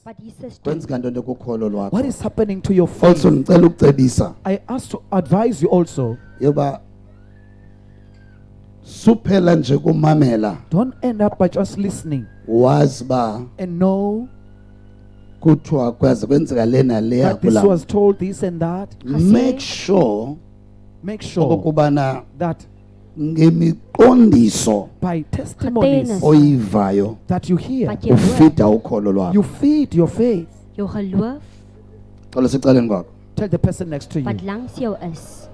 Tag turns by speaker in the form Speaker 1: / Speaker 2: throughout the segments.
Speaker 1: What Jesus did.
Speaker 2: Kwenza ntoni kukholo lwakho?
Speaker 3: What is happening to your faith?
Speaker 2: Also ngicela ukucebisa
Speaker 3: I ask to advise you also.
Speaker 2: yoba suphela nje kumamela
Speaker 3: Don't end up by just listening
Speaker 2: wazi ba
Speaker 3: and know
Speaker 2: kuthiwa kwaze kwenzeka lena leya
Speaker 3: that this
Speaker 2: kula.
Speaker 3: was told this and that.
Speaker 2: Make sure
Speaker 3: Make sure
Speaker 2: okubana
Speaker 3: that
Speaker 2: ngemiqondiso
Speaker 3: by testimonies
Speaker 1: Getuienis.
Speaker 2: oyivayo
Speaker 3: that you hear,
Speaker 1: Wat jy hoor,
Speaker 2: ufida ukholo lwakho.
Speaker 3: you feed your faith.
Speaker 1: jou geloof
Speaker 2: Xolo sicaleni kwakho.
Speaker 3: Tell the person next to you.
Speaker 1: wat langs jou is.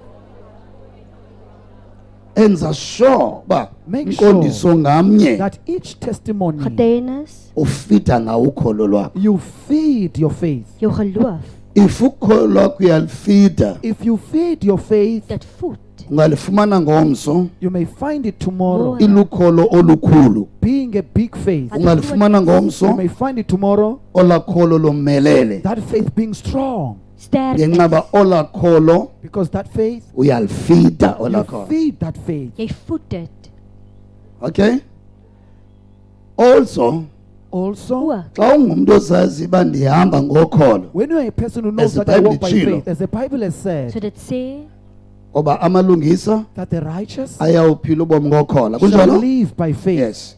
Speaker 2: Enza sure ba
Speaker 3: Make
Speaker 2: iqondiso ngamnye
Speaker 3: That each testimony
Speaker 1: Getuienis,
Speaker 2: ufida ngawo ukholo lwakho.
Speaker 3: you feed your faith.
Speaker 1: jou geloof,
Speaker 2: If ukholo lwakho uyalifida
Speaker 3: If you feed your faith,
Speaker 1: dit voed.
Speaker 2: ungalifumana ngomso
Speaker 3: you may find it tomorrow
Speaker 2: ilukholo olukhulu.
Speaker 3: being a big faith.
Speaker 2: Ungalifumana
Speaker 3: You
Speaker 2: ngomso
Speaker 3: may find it tomorrow
Speaker 2: olakholo lomelele.
Speaker 3: that faith being strong,
Speaker 1: Sterk
Speaker 2: Ngenxaba
Speaker 1: is.
Speaker 2: olakholo
Speaker 3: because that faith,
Speaker 2: uyalifida
Speaker 3: you
Speaker 2: olakholo.
Speaker 3: feed that faith.
Speaker 1: Jy voed dit.
Speaker 2: Okay? Also
Speaker 3: Also,
Speaker 1: O,
Speaker 2: xa ungumuntu ozazi uba ndihamba ngokholo
Speaker 3: when you are a person who knows
Speaker 2: As the
Speaker 3: that I walk
Speaker 2: Bible
Speaker 3: by
Speaker 2: chilo.
Speaker 3: faith, as the Bible has
Speaker 1: so
Speaker 3: said,
Speaker 1: dit sê
Speaker 2: oba amalungisa
Speaker 3: that the righteous
Speaker 2: ayawuphila ubomi ngokhola
Speaker 3: shall
Speaker 2: kunjalo.
Speaker 3: live by faith.
Speaker 2: Yes.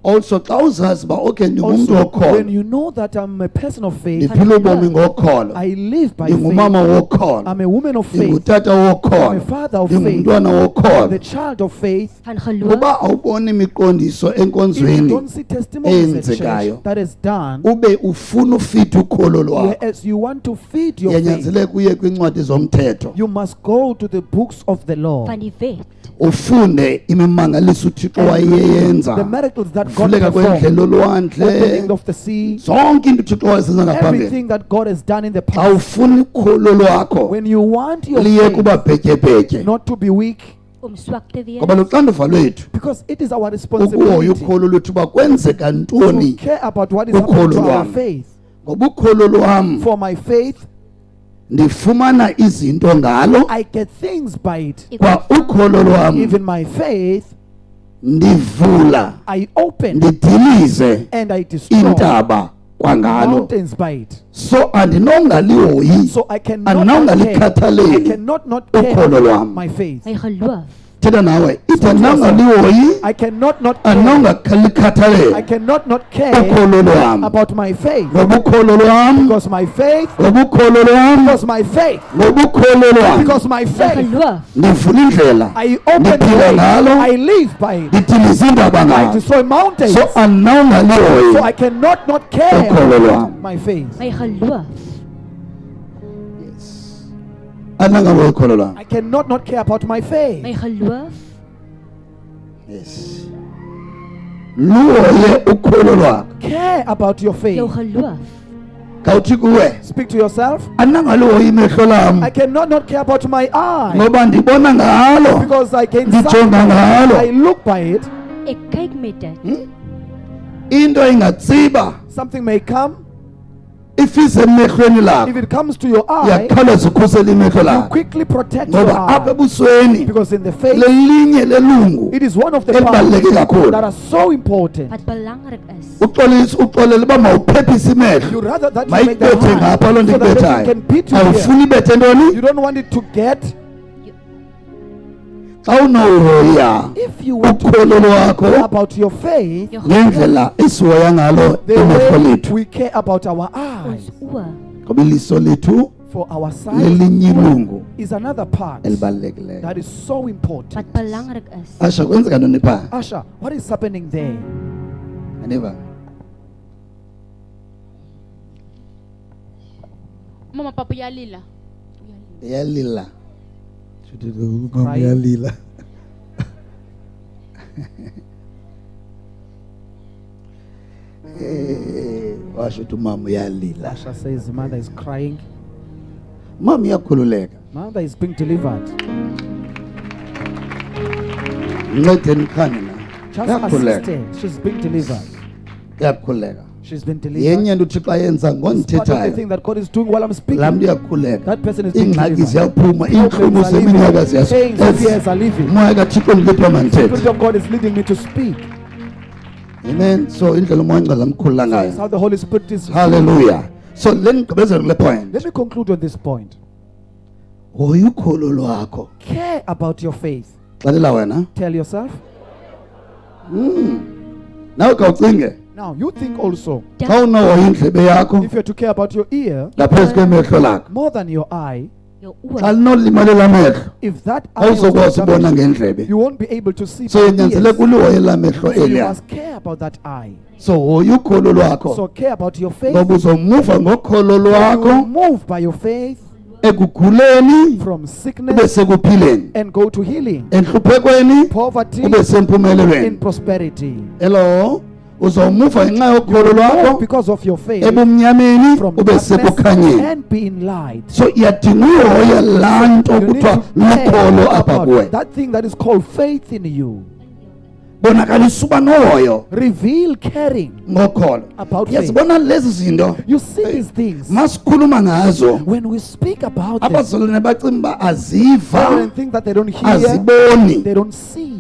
Speaker 2: Also xa uzazi uba okay ndingumuntu
Speaker 3: Also, when
Speaker 2: wokhola
Speaker 3: you know that I'm a person of faith,
Speaker 2: ndiphila ubomi ngokhola
Speaker 3: I live by
Speaker 2: ndingumama
Speaker 3: faith.
Speaker 2: wokhola
Speaker 3: I'm a woman of faith.
Speaker 2: ndingutata
Speaker 3: I'm a
Speaker 2: wokhola
Speaker 3: father of faith.
Speaker 2: ndingumntwana
Speaker 3: I'm
Speaker 2: wokhola.
Speaker 3: the child of faith.
Speaker 1: van geloof,
Speaker 2: Uba awubona imiqondiso
Speaker 3: If you
Speaker 2: enkonzweni
Speaker 3: don't see testimonies at
Speaker 2: eyenzekayo,
Speaker 3: church that is done,
Speaker 2: ube ufuna ufitha ukholo lwakho,
Speaker 3: whereas you want to feed your faith,
Speaker 2: yanyanzeleka uye kwincwadi zomthetho
Speaker 3: you must go to the books of the law.
Speaker 1: van die wet,
Speaker 2: ufunde imimangaliso uthixo
Speaker 3: The
Speaker 2: wayeyenza,
Speaker 3: miracles that God
Speaker 2: uvuleka
Speaker 3: performed,
Speaker 2: kwendlela olwandle,
Speaker 3: opening of the sea,
Speaker 2: zonke into uthixo wayezenza ngaphambili.
Speaker 3: everything that God has done in the
Speaker 2: Xa
Speaker 3: past.
Speaker 2: ufuna ukholo lwakho
Speaker 3: When you want your
Speaker 2: liye
Speaker 3: faith
Speaker 2: kuba bhetyebhetye,
Speaker 3: not to be weak,
Speaker 1: om swak te wees,
Speaker 2: ngoba luxanduva lwethu
Speaker 3: because it is our
Speaker 2: ukuhoya
Speaker 3: responsibility
Speaker 2: ukholo lwethu uba kwenzeka
Speaker 3: to
Speaker 2: ntoni.
Speaker 3: care about what is happening to
Speaker 2: Ukholo
Speaker 3: our
Speaker 2: lwam.
Speaker 3: faith.
Speaker 2: Ngoba ukholo lwam
Speaker 3: For my faith,
Speaker 2: ndifumana izinto ngalo,
Speaker 3: I get things by it.
Speaker 1: ek
Speaker 2: kwa ukholo lwam
Speaker 3: Even my faith,
Speaker 2: ndivula
Speaker 3: I open
Speaker 2: ndidilize
Speaker 3: and I destroy
Speaker 2: iintaba kwangalo.
Speaker 3: mountains by it.
Speaker 2: So andinongalihoyi
Speaker 3: So I cannot not care. I
Speaker 2: andinongalikhathaleli
Speaker 3: cannot not
Speaker 2: ukholo
Speaker 3: care
Speaker 2: lwam.
Speaker 3: my faith.
Speaker 1: my geloof,
Speaker 2: Thetha nawe ithi andinongalihoyi
Speaker 3: I cannot not care. I
Speaker 2: andinongalikhathaleli
Speaker 3: cannot not care
Speaker 2: ukholo lwam.
Speaker 3: about my faith.
Speaker 2: Ngoba ukholo lwam,
Speaker 3: Because my faith,
Speaker 2: ngoba ukholo lwam,
Speaker 3: because my faith,
Speaker 2: ngoba ukholo lwam,
Speaker 3: because my
Speaker 1: my
Speaker 3: faith,
Speaker 1: geloof,
Speaker 2: ndivula indlela,
Speaker 3: I open the
Speaker 2: Ndiphila
Speaker 3: way.
Speaker 2: ngalo.
Speaker 3: I live by it.
Speaker 2: ndidilize iindaba
Speaker 3: I
Speaker 2: ngalo.
Speaker 3: destroy mountains.
Speaker 2: So andinongalihoyi
Speaker 3: So I cannot not
Speaker 2: ukholo
Speaker 3: care
Speaker 2: lwam.
Speaker 3: my faith.
Speaker 1: my geloof,
Speaker 2: Andinongahoyi ukholo lwam.
Speaker 3: I cannot not care about my
Speaker 1: my
Speaker 3: faith.
Speaker 1: geloof,
Speaker 2: Yes. Luhoye ukholo lwakho.
Speaker 3: Care about your
Speaker 1: jou
Speaker 3: faith.
Speaker 1: geloof,
Speaker 2: Khawuthi kuwe
Speaker 3: Speak to yourself.
Speaker 2: andinongalihoyi imehlo lam
Speaker 3: I cannot not care about my eye.
Speaker 2: ngoba ndibona ngalo,
Speaker 3: Because I can
Speaker 2: ndijonga ngalo.
Speaker 3: I look by it.
Speaker 1: ek kyk met dit,
Speaker 2: Into ingatsiba
Speaker 3: Something may come.
Speaker 2: ifise emehlweni
Speaker 3: If
Speaker 2: lakho,
Speaker 3: it comes to your eye,
Speaker 2: uyakhawuleza ukhusela imehlo
Speaker 3: you
Speaker 2: lakho,
Speaker 3: quickly protect your
Speaker 2: ngoba apha
Speaker 3: eye.
Speaker 2: ebusweni
Speaker 3: Because in the faith,
Speaker 2: lelinye lelungu
Speaker 3: it is one of the
Speaker 2: elibaluleke
Speaker 3: parts that
Speaker 2: kakhulu.
Speaker 3: are so important.
Speaker 1: wat belangrik is,
Speaker 2: Uxolele uba mawuphephise
Speaker 3: You
Speaker 2: imehlo,
Speaker 3: rather that you make
Speaker 2: mayibethe
Speaker 3: them
Speaker 2: ngapha loo
Speaker 3: high
Speaker 2: nto
Speaker 3: so that they
Speaker 2: ikubethayo.
Speaker 3: can beat you here.
Speaker 2: Awufuni ibethe ntoni?
Speaker 3: You don't want it to get.
Speaker 2: Xa unohoya
Speaker 3: If you want to
Speaker 2: ukholo lwakho
Speaker 3: about your faith,
Speaker 1: jou geloof,
Speaker 2: ngendlela esihoya ngalo
Speaker 3: the
Speaker 2: imehlo
Speaker 3: way
Speaker 2: lethu,
Speaker 3: we care about our
Speaker 1: ons
Speaker 3: eyes,
Speaker 1: oë,
Speaker 2: ngoba iliso lethu
Speaker 3: for our sight
Speaker 2: lelinye ilungu
Speaker 3: is another part
Speaker 2: elibalulekileyo.
Speaker 3: that is so important.
Speaker 1: wat belangrik is,
Speaker 2: Asha kwenzeka ntoni phaa?
Speaker 3: Asha, what is happening there?
Speaker 2: Andiva?
Speaker 4: Mama papa uyalila.
Speaker 2: Iyalila.
Speaker 3: Crying.
Speaker 2: Iyalila. Washo uthi umama uyalila.
Speaker 3: Asha says mother is crying.
Speaker 2: Mama iyakhululeka.
Speaker 3: Mother is being delivered.
Speaker 2: Ncedeni khani na.
Speaker 3: Just
Speaker 2: Iyakhululeka.
Speaker 3: assist her. She's being delivered.
Speaker 2: Iyakhululeka.
Speaker 3: She's been delivered.
Speaker 2: Yenye nto uthixo ayenza
Speaker 3: It's part of the
Speaker 2: ngondithethayo.
Speaker 3: thing that God is doing while I'm
Speaker 2: Laa
Speaker 3: speaking.
Speaker 2: mntu iyakhululeka.
Speaker 3: That person is being
Speaker 2: Iingxaki
Speaker 3: delivered.
Speaker 2: ziyaphuma, iintlungu
Speaker 3: Problems are
Speaker 2: zeminyaka
Speaker 3: leaving. Pains of years are leaving.
Speaker 2: Umoya kaThixo ndilipha
Speaker 3: The Spirit
Speaker 2: mandithethe.
Speaker 3: of God is leading me to speak.
Speaker 2: Amen. So indlela umoya ongcwele amkhulula
Speaker 3: That's
Speaker 2: ngayo.
Speaker 3: how the Holy Spirit is.
Speaker 2: Hallelujah. So lenigqibezela kule point.
Speaker 3: Let me conclude on this point.
Speaker 2: Hoya ukholo lwakho.
Speaker 3: Care about your faith.
Speaker 2: Xelela wena.
Speaker 3: Tell yourself.
Speaker 2: Nawe kawucinge.
Speaker 3: Now, you think also,
Speaker 2: Xa unohoya indlebe yakho
Speaker 3: if you're to care about your ear
Speaker 2: ngaphezu kwemehlo lakho.
Speaker 3: more than your eye,
Speaker 1: Your
Speaker 2: Xa
Speaker 1: oor.
Speaker 2: linolimalela amehlo,
Speaker 3: if that eye was
Speaker 2: awuzokwazi ubona
Speaker 3: damaged,
Speaker 2: ngendlebe.
Speaker 3: you won't be able to see.
Speaker 2: So
Speaker 3: by ears.
Speaker 2: yenyanzeleka ulihoye lamehlo
Speaker 3: So you
Speaker 2: eliya.
Speaker 3: must care about that eye.
Speaker 2: So hoya ukholo lwakho.
Speaker 3: So care about your faith.
Speaker 2: Ngoba uzomuva ngokholo
Speaker 3: You will
Speaker 2: lwakho
Speaker 3: move by your faith
Speaker 2: ekuguleni
Speaker 3: from
Speaker 2: ube
Speaker 3: sickness
Speaker 2: sekuphileni.
Speaker 3: and go to healing,
Speaker 2: Enhluphekweni
Speaker 3: poverty
Speaker 2: ube
Speaker 3: in
Speaker 2: sempumelelweni.
Speaker 3: prosperity.
Speaker 2: Hello. Uzomuva ngenxa
Speaker 3: You
Speaker 2: yokholo
Speaker 3: will move
Speaker 2: lwakho
Speaker 3: because of your faith
Speaker 2: ebumnyameni
Speaker 3: from
Speaker 2: ube
Speaker 3: darkness
Speaker 2: sekukhanyeni.
Speaker 3: and be in light.
Speaker 2: So iyadinga uhoya laa nto
Speaker 3: You need
Speaker 2: kuthiwa
Speaker 3: to care
Speaker 2: lukholo apha
Speaker 3: about
Speaker 2: kuwe.
Speaker 3: that thing that is called faith in you.
Speaker 2: Bonakalisa uba nohoyo
Speaker 3: Reveal caring
Speaker 2: ngokholo.
Speaker 3: about faith.
Speaker 2: Yazibona lezi zinto
Speaker 3: You see these things.
Speaker 2: masikhuluma ngazo
Speaker 3: When we speak about them,
Speaker 2: abazalwane bacimba uba aziva
Speaker 3: parents think that they don't hear,
Speaker 2: aziboni.
Speaker 3: they don't see.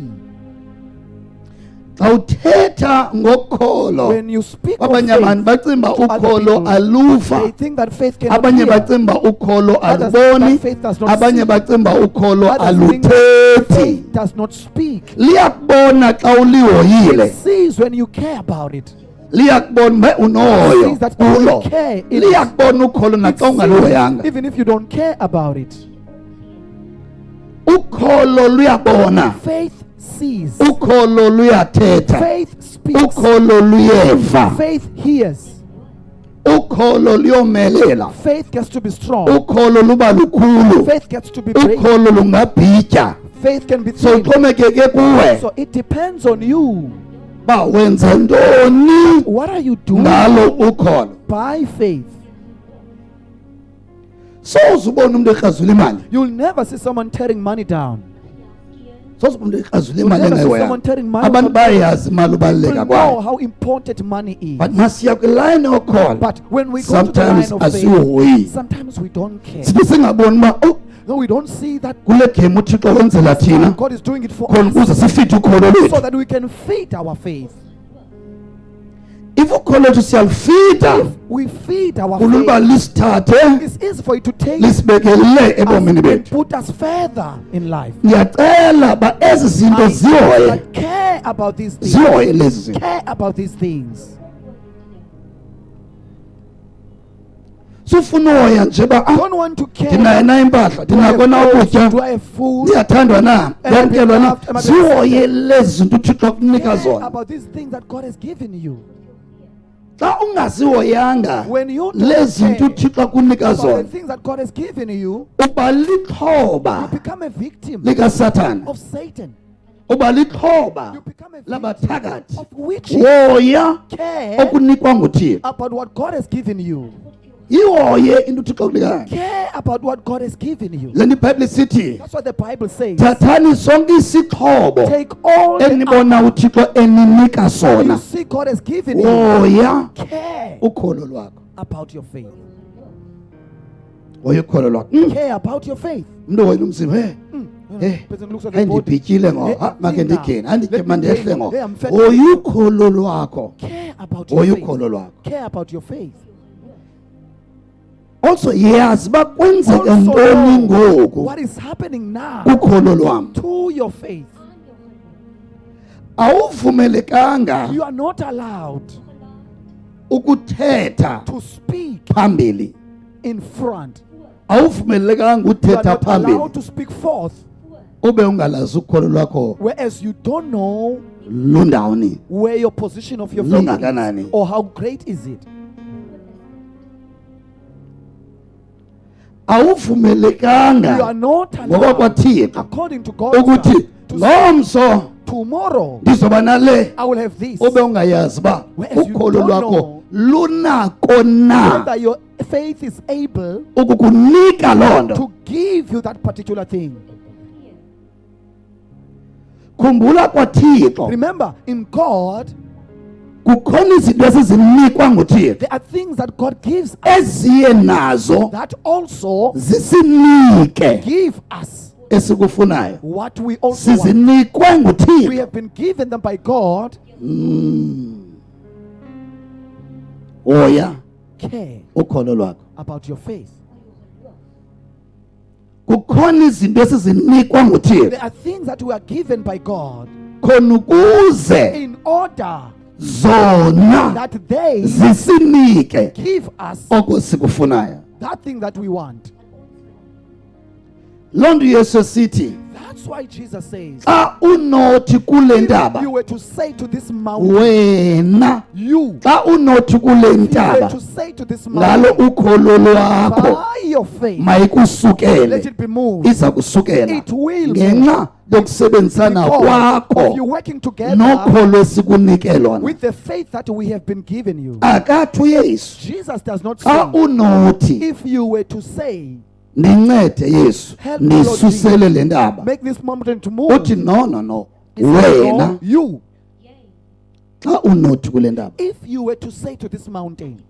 Speaker 2: Xa uthetha ngokholo
Speaker 3: When you speak of
Speaker 2: abanye
Speaker 3: faith,
Speaker 2: abantu bacimba
Speaker 3: to other
Speaker 2: ukholo
Speaker 3: people, they
Speaker 2: aluva.
Speaker 3: think that faith cannot
Speaker 2: Abanye
Speaker 3: hear.
Speaker 2: bacimba ukholo
Speaker 3: Others
Speaker 2: aluboni.
Speaker 3: think that faith does not
Speaker 2: Abanye
Speaker 3: see.
Speaker 2: bacimba ukholo
Speaker 3: Others think that
Speaker 2: aluthethi.
Speaker 3: faith does not speak.
Speaker 2: Liyakubona xa ulihoyile.
Speaker 3: It sees when you care about it.
Speaker 2: Liyakubona unohoyo
Speaker 3: It sees that when
Speaker 2: kulo.
Speaker 3: you care, it
Speaker 2: Liyakubona ukholo
Speaker 3: It
Speaker 2: naxa
Speaker 3: sees,
Speaker 2: ungalihoyanga.
Speaker 3: even if you don't care about it.
Speaker 2: Ukholo luyabona.
Speaker 3: Faith sees.
Speaker 2: Ukholo luyathetha.
Speaker 3: Faith speaks.
Speaker 2: Ukholo luyeva.
Speaker 3: Faith hears.
Speaker 2: Ukholo luyomelela.
Speaker 3: Faith gets to be strong.
Speaker 2: Ukholo luba lukhulu.
Speaker 3: Faith gets to be brave.
Speaker 2: Ukholo lungabhitya.
Speaker 3: Faith can be
Speaker 2: So
Speaker 3: thin.
Speaker 2: uxhomekeke kuwe.
Speaker 3: So it depends on you.
Speaker 2: Ba wenza ntoni
Speaker 3: What are you doing
Speaker 2: ngalo ukholo?
Speaker 3: by faith?
Speaker 2: Sozubona umuntu ekrazula imali.
Speaker 3: You'll never see someone tearing money down.
Speaker 2: Sozubona umuntu ekrazula
Speaker 3: You'll
Speaker 2: imali
Speaker 3: never see
Speaker 2: engayihoyanga.
Speaker 3: someone tearing money
Speaker 2: Abantu
Speaker 3: from
Speaker 2: bayazi imali ubaluleka
Speaker 3: People know
Speaker 2: kwayo.
Speaker 3: how important money is.
Speaker 2: But masiya kwilayini yokholo.
Speaker 3: But when we go to the
Speaker 2: Sometimes
Speaker 3: line of
Speaker 2: asihoyi.
Speaker 3: faith, sometimes we don't care.
Speaker 2: Sibe singaboni uba oh
Speaker 3: No, we don't see that
Speaker 2: kule game uThixo wenzela thina
Speaker 3: God is doing it for
Speaker 2: khona ukuze
Speaker 3: us
Speaker 2: sifithe ukholo
Speaker 3: so
Speaker 2: lwethu.
Speaker 3: that we can feed our faith.
Speaker 2: If ukholo lwethu siyalufitha
Speaker 3: We feed our
Speaker 2: uluba
Speaker 3: faith.
Speaker 2: lisithathe
Speaker 3: It's easy for you to take
Speaker 2: lisibekele ebomini
Speaker 3: and
Speaker 2: bethu.
Speaker 3: put us further in life.
Speaker 2: Ngiyacela ba ezi zinto
Speaker 3: I
Speaker 2: zihoye.
Speaker 3: but care about these things.
Speaker 2: Zihoye lezi zinto.
Speaker 3: Care about these things.
Speaker 2: Sufuna uhoya nje ba
Speaker 3: Don't want to care.
Speaker 2: ndinayo na impahla ndinako na ukutya
Speaker 3: Do I have food?
Speaker 2: ndiyathandwa na
Speaker 3: Am I
Speaker 2: ndiyamkelwa na
Speaker 3: loved? Am I
Speaker 2: zihoye lezi zinto uThixo akunika
Speaker 3: Care
Speaker 2: zona.
Speaker 3: about these things that God has given you.
Speaker 2: Xa ungazihoyanga
Speaker 3: When you don't
Speaker 2: lezi zinto
Speaker 3: care
Speaker 2: uThixo akunika
Speaker 3: about the
Speaker 2: zona
Speaker 3: things that God has given you,
Speaker 2: uba
Speaker 3: you
Speaker 2: lixhoba
Speaker 3: become a victim
Speaker 2: likaSathane.
Speaker 3: of Satan.
Speaker 2: Uba lixhoba
Speaker 3: You become a victim
Speaker 2: labathakathi.
Speaker 3: of which
Speaker 2: Hoya
Speaker 3: care
Speaker 2: okunikwa nguThixo.
Speaker 3: about what God has given you.
Speaker 2: Yihoye into uThixo akunikayo.
Speaker 3: Care about what God has given you.
Speaker 2: Le nto iBhayibhile isithi
Speaker 3: That's what the Bible says.
Speaker 2: thathani sonke isixhobo
Speaker 3: Take all the
Speaker 2: enibona uThixo eninika
Speaker 3: that you
Speaker 2: sona.
Speaker 3: see God has given you.
Speaker 2: Hoya
Speaker 3: Care
Speaker 2: ukholo lwakho.
Speaker 3: about your faith.
Speaker 2: Hoya ukholo lwakho.
Speaker 3: Care about your faith.
Speaker 2: Umuntu hoyela umzimba hey. Hey,
Speaker 3: Person looks at the body.
Speaker 2: andibhityile ngo
Speaker 3: Hey,
Speaker 2: make
Speaker 3: I'm
Speaker 2: ndigene
Speaker 3: now.
Speaker 2: andike
Speaker 3: Let me
Speaker 2: mandehle
Speaker 3: take-
Speaker 2: ngo
Speaker 3: Hey, I'm fed.
Speaker 2: hoya ukholo lwakho.
Speaker 3: Care about your
Speaker 2: Hoya
Speaker 3: faith.
Speaker 2: ukholo lwakho.
Speaker 3: Care about your faith.
Speaker 2: Also yazi uba kwenzeka
Speaker 3: Also
Speaker 2: ntoni
Speaker 3: know
Speaker 2: ngoku
Speaker 3: what is happening now
Speaker 2: kukholo lwam.
Speaker 3: to your faith.
Speaker 2: Awuvumelekanga
Speaker 3: You are not allowed
Speaker 2: ukuthetha
Speaker 3: to speak
Speaker 2: phambili.
Speaker 3: in front.
Speaker 2: Awuvumelekanga
Speaker 3: You are
Speaker 2: uthetha
Speaker 3: not allowed
Speaker 2: phambili
Speaker 3: to speak forth,
Speaker 2: ube ungalazi ukholo lwakho
Speaker 3: whereas you don't know
Speaker 2: lundawoni
Speaker 3: where your position of your faith
Speaker 2: lungakanani.
Speaker 3: is, or how great is it. You are
Speaker 2: Awuvumelekanga
Speaker 3: not
Speaker 2: ngoba
Speaker 3: allowed,
Speaker 2: kwaThixo
Speaker 3: according to God's
Speaker 2: ukuthi
Speaker 3: word, to say,
Speaker 2: ngomso
Speaker 3: tomorrow
Speaker 2: ndizoba nale
Speaker 3: I will have this.
Speaker 2: ube ungayazi uba
Speaker 3: Whereas you
Speaker 2: ukholo
Speaker 3: don't
Speaker 2: lwakho
Speaker 3: know
Speaker 2: lunako na
Speaker 3: whether your faith is able
Speaker 2: ukukunika loo nto.
Speaker 3: to give you that particular thing.
Speaker 2: Khumbula kwaThixo
Speaker 3: Remember, in God,
Speaker 2: kukhona izinto esizinikwa nguThixo
Speaker 3: there are things that God gives us
Speaker 2: eziye nazo
Speaker 3: that also
Speaker 2: zisinike
Speaker 3: give us
Speaker 2: esikufunayo.
Speaker 3: what we also want.
Speaker 2: Sizinikwe
Speaker 3: We
Speaker 2: nguThixo
Speaker 3: have been given them by God
Speaker 2: Hoya
Speaker 3: Care
Speaker 2: ukholo lwakho.
Speaker 3: about your faith.
Speaker 2: Kukhona izinto esizinikwa nguThixo
Speaker 3: There are things that we are given by God
Speaker 2: khona ukuze
Speaker 3: in order
Speaker 2: zona
Speaker 3: that they
Speaker 2: zisinike
Speaker 3: give us
Speaker 2: okusikufunayo.
Speaker 3: that thing that we want.
Speaker 2: Loo nto Yesu sithi
Speaker 3: That's why Jesus says,
Speaker 2: xa unothi kule
Speaker 3: if
Speaker 2: ntaba
Speaker 3: you were to say to this mountain,
Speaker 2: wena
Speaker 3: you
Speaker 2: xa unothi kule
Speaker 3: were
Speaker 2: ntaba
Speaker 3: to say to this
Speaker 2: ngalo
Speaker 3: mountain,
Speaker 2: ukholo lwakho
Speaker 3: by your faith, let
Speaker 2: mayikusukele
Speaker 3: it be moved.
Speaker 2: iza kusukela
Speaker 3: It will
Speaker 2: ngenxa yokusebenzisana
Speaker 3: Because of
Speaker 2: kwakho
Speaker 3: you working together
Speaker 2: nokholo esikunike lona.
Speaker 3: with the faith that we have been given you.
Speaker 2: Akathi uYesu
Speaker 3: Jesus does not
Speaker 2: xa
Speaker 3: say,
Speaker 2: unothi
Speaker 3: if you were to say,
Speaker 2: nincede Yesu
Speaker 3: Help me, Lord
Speaker 2: nisusele le ndaba,
Speaker 3: make this mountain to move,
Speaker 2: uthi no
Speaker 3: he says,
Speaker 2: wena
Speaker 3: no, you.
Speaker 2: xa unothi kule ndaba
Speaker 3: If you were to say to this mountain,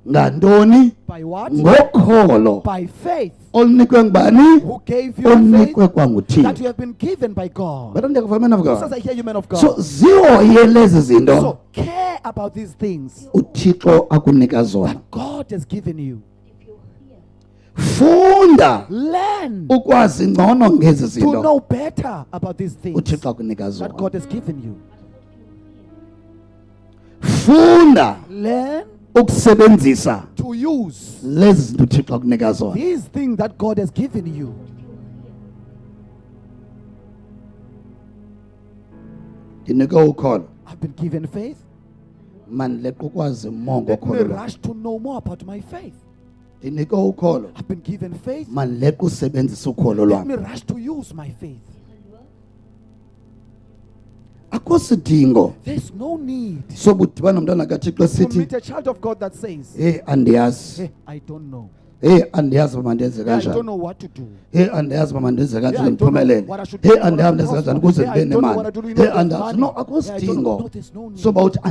Speaker 2: ngantoni
Speaker 3: by what?
Speaker 2: ngokholo
Speaker 3: By faith,
Speaker 2: olunikwe ngubani
Speaker 3: who gave you the faith
Speaker 2: olunikwe
Speaker 3: that
Speaker 2: kwanguThixo.
Speaker 3: you have been given by God.
Speaker 2: But ndiyakuvama man of
Speaker 3: Says,
Speaker 2: God.
Speaker 3: I hear you, man of God.
Speaker 2: So zihoye lezi zinto
Speaker 3: So care about these things
Speaker 2: uThixo akunika zona.
Speaker 3: that God has given you.
Speaker 2: Funda
Speaker 3: Learn
Speaker 2: ukwazi ngcono ngezi
Speaker 3: to
Speaker 2: zinto
Speaker 3: know better about these things
Speaker 2: uThixo akunika
Speaker 3: that
Speaker 2: zona.
Speaker 3: God has given you.
Speaker 2: Funda
Speaker 3: Learn
Speaker 2: ukusebenzisa
Speaker 3: to use
Speaker 2: lezi zinto uThixo akunika zona.
Speaker 3: these things that God has given you.
Speaker 2: Ndinike ukholo
Speaker 3: I've been given faith.
Speaker 2: mani leqa ukwazi mongo
Speaker 3: Let me
Speaker 2: ukholo lwakho.
Speaker 3: rush to know more about my faith.
Speaker 2: Ndinike ukholo
Speaker 3: I've been given faith.
Speaker 2: mani leqa usebenzisa ukholo
Speaker 3: Let me
Speaker 2: lwakho.
Speaker 3: rush to use my faith.
Speaker 2: Akho sidingo
Speaker 3: There's no need
Speaker 2: sobudibana nomntwana kaThixo
Speaker 3: to
Speaker 2: sithi
Speaker 3: meet a child of God that says,
Speaker 2: hey andiyazi,
Speaker 3: hey, I don't know.
Speaker 2: hey andiyazi uba mandenze
Speaker 3: Hey, I don't
Speaker 2: kanjani,
Speaker 3: know what to do.
Speaker 2: hey andiyazi uba mandenze
Speaker 3: Hey,
Speaker 2: kanjani
Speaker 3: I don't know
Speaker 2: ndiphumelele,
Speaker 3: what I should do,
Speaker 2: hey
Speaker 3: what I
Speaker 2: andiyazi
Speaker 3: should
Speaker 2: ndenze kanjani
Speaker 3: prosper.
Speaker 2: ukuze
Speaker 3: Hey, I
Speaker 2: ndibe
Speaker 3: don't know
Speaker 2: nemali,
Speaker 3: what I do, you
Speaker 2: hey
Speaker 3: know, there's
Speaker 2: andazi.
Speaker 3: money.
Speaker 2: No, akho
Speaker 3: Hey, I don't know.
Speaker 2: sidingo
Speaker 3: No, there's no need
Speaker 2: soba uthi
Speaker 3: for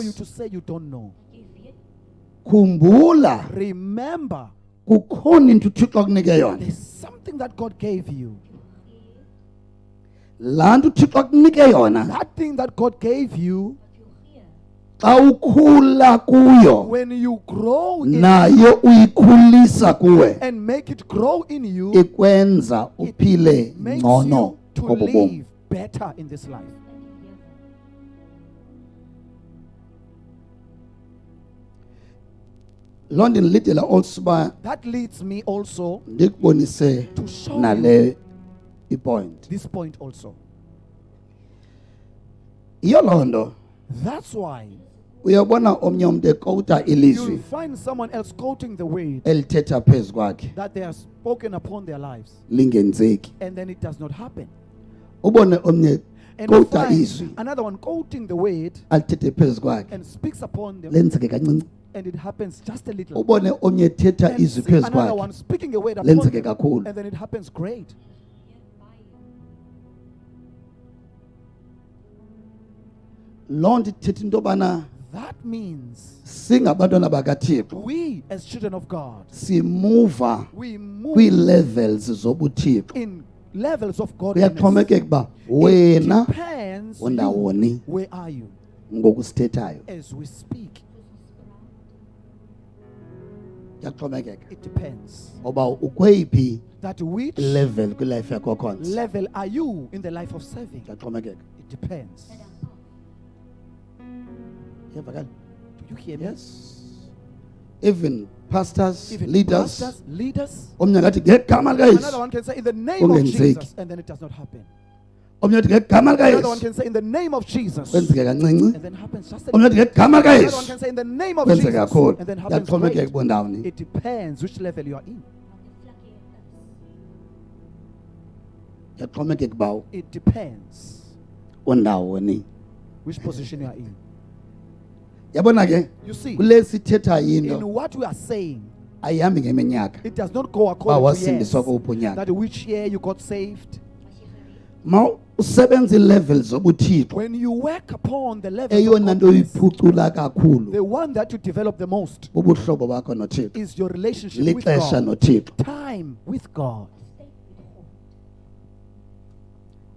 Speaker 3: you
Speaker 2: andazi.
Speaker 3: to say you don't know.
Speaker 2: Khumbula
Speaker 3: Remember,
Speaker 2: kukhona into uThixo akunike yona.
Speaker 3: there's something that God gave you.
Speaker 2: Laa nto uThixo akunike yona
Speaker 3: That thing that God gave you,
Speaker 2: xa ukhula kuyo
Speaker 3: when you grow in
Speaker 2: nayo uyikhulisa kuwe
Speaker 3: and make it grow in you,
Speaker 2: ikwenza uphile
Speaker 3: makes
Speaker 2: ngcono
Speaker 3: you to
Speaker 2: obu bomi.
Speaker 3: live better in this life.
Speaker 2: Loo nto indilidela also uba
Speaker 3: That leads me also
Speaker 2: ndikubonise
Speaker 3: to show you
Speaker 2: nale ipoint.
Speaker 3: this point also.
Speaker 2: Yiyo loo nto
Speaker 3: That's why
Speaker 2: uyabona omnye umntu ekowuta
Speaker 3: you'll
Speaker 2: ilizwi
Speaker 3: find someone else quoting the word
Speaker 2: elithetha phezu kwakhe
Speaker 3: that they have spoken upon their lives,
Speaker 2: lingenzeki.
Speaker 3: and then it does not happen.
Speaker 2: Ubone omnye
Speaker 3: And you
Speaker 2: kowuta
Speaker 3: find
Speaker 2: izwi
Speaker 3: another one quoting the word
Speaker 2: alithethe phezu kwakhe
Speaker 3: and speaks upon them,
Speaker 2: lenzeke kancinci.
Speaker 3: and it happens just a little.
Speaker 2: Ubone omnye ethetha
Speaker 3: And
Speaker 2: izwi
Speaker 3: see
Speaker 2: phezu
Speaker 3: another
Speaker 2: kwakhe
Speaker 3: one speaking a word upon
Speaker 2: lenzeke
Speaker 3: them,
Speaker 2: kakhulu.
Speaker 3: and then it happens great.
Speaker 2: Loo nto ithetha into yobana
Speaker 3: That means
Speaker 2: singabantwana bakaThixo
Speaker 3: we as children of God,
Speaker 2: simuva
Speaker 3: we move
Speaker 2: kwii-levels zobuthixo.
Speaker 3: in levels of godliness.
Speaker 2: Kuyaxhomekeka uba
Speaker 3: It
Speaker 2: wena
Speaker 3: depends you,
Speaker 2: undawoni
Speaker 3: where are you
Speaker 2: ngokusithethayo.
Speaker 3: as we speak.
Speaker 2: Kuyaxhomekeka
Speaker 3: It depends
Speaker 2: oba ukweyiphi
Speaker 3: that which
Speaker 2: level kwilife yakho khonza.
Speaker 3: level are you in the life of serving.
Speaker 2: Kuyaxhomekeka.
Speaker 3: It depends.
Speaker 2: Iyavakala?
Speaker 3: Do you hear me?
Speaker 2: Yes. Even pastors,
Speaker 3: Even
Speaker 2: leaders,
Speaker 3: pastors, leaders.
Speaker 2: omnye ngathi ngegama
Speaker 3: Another
Speaker 2: likaYesu,
Speaker 3: one can say in the name of
Speaker 2: Kungenzeki.
Speaker 3: Jesus, and then it does not happen.
Speaker 2: omnye athi ngegama
Speaker 3: Another one
Speaker 2: likaYesu,
Speaker 3: can say in the name of Jesus,
Speaker 2: kwenzeke kancinci.
Speaker 3: and then happens just a
Speaker 2: Omnye
Speaker 3: little.
Speaker 2: athi ngegama
Speaker 3: Another one
Speaker 2: likaYesu,
Speaker 3: can say in the name of
Speaker 2: kwenzeke
Speaker 3: Jesus,
Speaker 2: kakhulu.
Speaker 3: and then happens
Speaker 2: Kuyaxhomekeka
Speaker 3: great.
Speaker 2: uba ndawoni.
Speaker 3: It depends which level you are in.
Speaker 2: Kuyaxhomekeka uba
Speaker 3: It depends
Speaker 2: undawoni.
Speaker 3: which position you are in.
Speaker 2: Yabona ke
Speaker 3: You see,
Speaker 2: kule sithetha
Speaker 3: in
Speaker 2: into
Speaker 3: what we are saying,
Speaker 2: ayihambi ngeminyaka.
Speaker 3: it does not go
Speaker 2: Uba
Speaker 3: according to years.
Speaker 2: wasindiswa kowuphi unyaka.
Speaker 3: That which year you got saved.
Speaker 2: Ma usebenza ii-levels zobuthixo,
Speaker 3: When you work upon the level
Speaker 2: eyona
Speaker 3: of
Speaker 2: nto
Speaker 3: godliness,
Speaker 2: uyiphucula kakhulu
Speaker 3: the one that you develop the most
Speaker 2: bubuhlobo bakho noThixo.
Speaker 3: is your relationship with
Speaker 2: Lixesha
Speaker 3: God.
Speaker 2: noThixo.
Speaker 3: Time with God.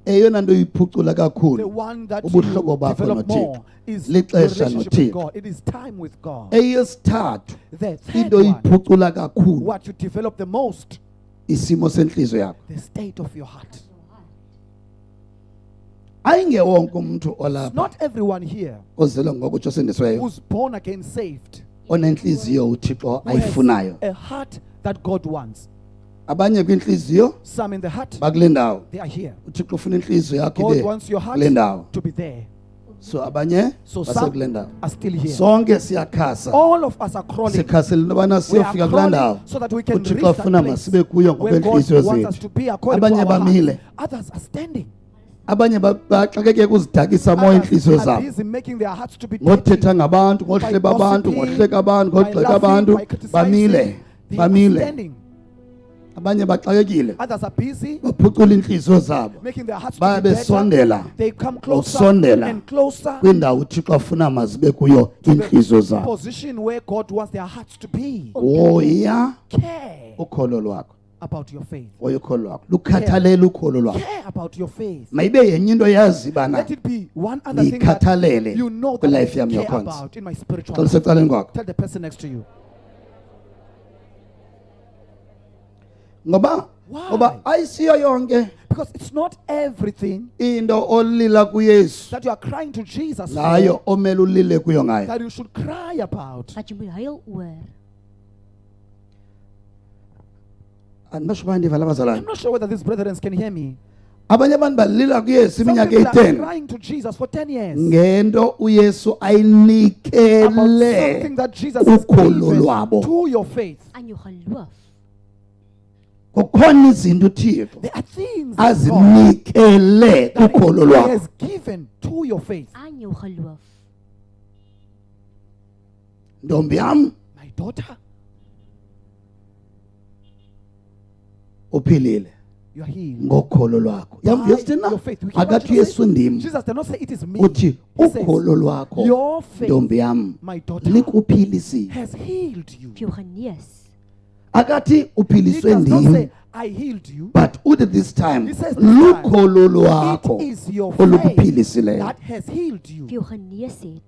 Speaker 2: eyona nto iphucula
Speaker 3: The
Speaker 2: kakhulu
Speaker 3: one that you
Speaker 2: ubuhlobo bakho
Speaker 3: develop
Speaker 2: noThixo.
Speaker 3: more is your
Speaker 2: Lixesha
Speaker 3: relationship with
Speaker 2: noThixo.
Speaker 3: God. It is time with God.
Speaker 2: eyesithathu
Speaker 3: The third
Speaker 2: into
Speaker 3: one,
Speaker 2: iphucula kakhulu
Speaker 3: what you develop the most,
Speaker 2: isimo senhliziyo yakho.
Speaker 3: the state of your heart.
Speaker 2: Ayingewonke umuntu olapha
Speaker 3: Not everyone here
Speaker 2: ozelwe ngokutsho sendisiweyo
Speaker 3: who's born again saved
Speaker 2: onenhliziyo uThixo
Speaker 3: who has
Speaker 2: ayifunayo.
Speaker 3: a heart that God wants.
Speaker 2: Abanye kwinhliziyo
Speaker 3: Some in the heart,
Speaker 2: bakule ndawo.
Speaker 3: they are here.
Speaker 2: uThixo ufuna inhliziyo yakho
Speaker 3: God
Speaker 2: ibe
Speaker 3: wants your heart
Speaker 2: kule ndawo.
Speaker 3: to be there.
Speaker 2: So abanye
Speaker 3: So
Speaker 2: basekule
Speaker 3: some
Speaker 2: ndawo.
Speaker 3: are still here.
Speaker 2: Sonke siyakhasa.
Speaker 3: All of us are crawling.
Speaker 2: Sikhasela into yobana
Speaker 3: We are
Speaker 2: siyofika kula ndawo.
Speaker 3: crawling so that we can reach
Speaker 2: uThixo
Speaker 3: that
Speaker 2: ufuna
Speaker 3: place
Speaker 2: masibe kuyo
Speaker 3: where God
Speaker 2: ngokwenhliziyo
Speaker 3: wants us
Speaker 2: zethu.
Speaker 3: to be according to
Speaker 2: Abanye
Speaker 3: our
Speaker 2: bamile.
Speaker 3: hearts. Others are standing.
Speaker 2: Abanye baxakeke ukuzidakisa mo
Speaker 3: Others
Speaker 2: inhliziyo
Speaker 3: are
Speaker 2: zabo.
Speaker 3: busy making their hearts to be
Speaker 2: ngothetha
Speaker 3: dirty.
Speaker 2: ngabantu ngohleba abantu
Speaker 3: gossiping,
Speaker 2: ngohleka abantu
Speaker 3: by
Speaker 2: ngogxeka
Speaker 3: laughing,
Speaker 2: abantu
Speaker 3: by criticizing.
Speaker 2: bamile
Speaker 3: They are
Speaker 2: bamile
Speaker 3: standing.
Speaker 2: abanye baxakekile
Speaker 3: Others are busy
Speaker 2: baphucula inhliziyo zabo
Speaker 3: making their hearts to
Speaker 2: baya
Speaker 3: be better.
Speaker 2: besondela
Speaker 3: They come closer
Speaker 2: usondela
Speaker 3: and closer
Speaker 2: kwindawo uThixo afuna mazibe kuyo
Speaker 3: to
Speaker 2: inhliziyo
Speaker 3: the
Speaker 2: zabo.
Speaker 3: position where God wants their hearts to be.
Speaker 2: Hoya
Speaker 3: Care
Speaker 2: ukholo lwakho,
Speaker 3: about your faith.
Speaker 2: hoya ukholo lwakho, lukhathalele ukholo lwakho.
Speaker 3: Care about your faith.
Speaker 2: Mayibe yenye into yazi bana
Speaker 3: Let it be one other thing that
Speaker 2: ndiyikhathalele
Speaker 3: you know that I
Speaker 2: kwi-life yam
Speaker 3: care
Speaker 2: yokhonza.
Speaker 3: about in my spiritual
Speaker 2: Xa
Speaker 3: life.
Speaker 2: lusecaleni kwakho
Speaker 3: Tell the person next to you.
Speaker 2: ngoba
Speaker 3: Why?
Speaker 2: ayisiyo yonke
Speaker 3: Because it's not everything
Speaker 2: into olila kuYesu
Speaker 3: that you are crying to Jesus
Speaker 2: ngayo
Speaker 3: for
Speaker 2: omele ulile kuyo ngayo.
Speaker 3: that you should cry about.
Speaker 1: Dat jy moet huil oor.
Speaker 2: Andibasho uba ndiva labazalwane.
Speaker 3: I'm not sure whether these brethren can hear me.
Speaker 2: Abanye abantu balila kuYesu
Speaker 3: Some
Speaker 2: iminyaka
Speaker 3: people are
Speaker 2: eyi-10
Speaker 3: crying to Jesus for 10 years
Speaker 2: ngento uYesu
Speaker 3: about
Speaker 2: ayinikele
Speaker 3: something that Jesus has
Speaker 2: ukholo
Speaker 3: given
Speaker 2: lwabo.
Speaker 3: to your faith.
Speaker 1: Aan jou geloof.
Speaker 2: Kukhona izinto uThixo
Speaker 3: There are things that God
Speaker 2: azinikele
Speaker 3: that
Speaker 2: ukholo
Speaker 3: He
Speaker 2: lwabo.
Speaker 3: has given to your faith.
Speaker 1: Aan jou geloof.
Speaker 2: Ntombi yam
Speaker 3: My daughter,
Speaker 2: uphilile
Speaker 3: you are healed.
Speaker 2: ngokholo lwakho.
Speaker 3: By
Speaker 2: Yamvuyisithi na?
Speaker 3: your faith. We keep on
Speaker 2: Akathi
Speaker 3: Jesus
Speaker 2: uYesu ndim.
Speaker 3: Jesus did not say it is me.
Speaker 2: Uthi
Speaker 3: He says,
Speaker 2: ukholo lwakho
Speaker 3: your faith,
Speaker 2: ntombi yam
Speaker 3: my daughter,
Speaker 2: likuphilisile.
Speaker 3: has healed you.
Speaker 1: Vir jou genees.
Speaker 2: Akathi
Speaker 3: He
Speaker 2: uphiliswe
Speaker 3: does not
Speaker 2: ndim.
Speaker 3: say, I healed you.
Speaker 2: But uthi this time
Speaker 3: He says this time,
Speaker 2: lukholo lwakho
Speaker 3: it is your faith
Speaker 2: olukuphilisileyo.
Speaker 3: that has healed you.
Speaker 1: Vir jou genees het.